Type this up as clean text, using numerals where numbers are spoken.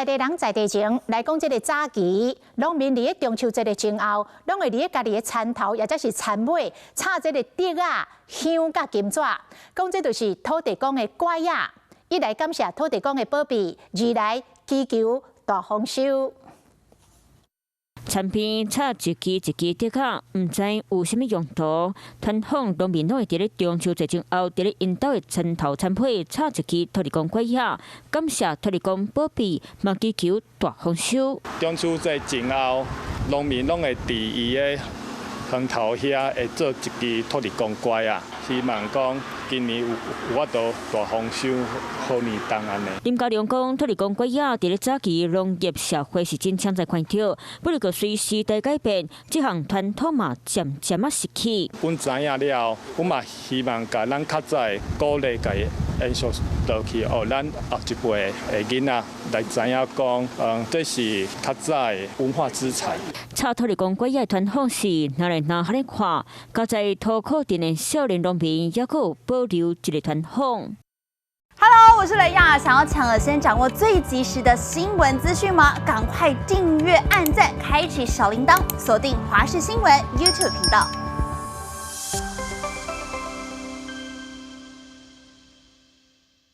在地人在地情来讲，这个早期农民伫咧中秋节的前后，拢会伫咧家己的田头，或者是田尾插这个竹啊、香甲金纸，讲这就是土地公的乖仔，一来感谢土地公的保庇，二来祈求大丰收。 田边插一支竹仔，唔知有啥物用途。传统农民拢会伫咧中秋节前后，伫咧因兜的田头田尾插一支土地公乖仔，感谢土地公保庇，嘛祈求大丰收。中秋节前后，农民拢会伫伊的田头遐会做一支土地公乖啊，希望讲今年有法度大丰收，好年冬安尼。林家良讲，土地公乖仔伫咧早期农业社会是真抢在看到，不过随时代改变，这项传统嘛渐渐啊失去。阮知影了，阮嘛希望甲咱较早鼓励甲延续落去，哦，咱后一辈的囡仔来知影讲，这是较早的文化资产。插土地公乖仔传统是哪来哪下咧看？加在土库镇的少年农民也阁有保留这个传统。 Hello， 我是雷亚。想要抢先掌握最及时的新闻资讯吗？赶快订阅、按赞、开启小铃铛，锁定华视新闻 YouTube 频道。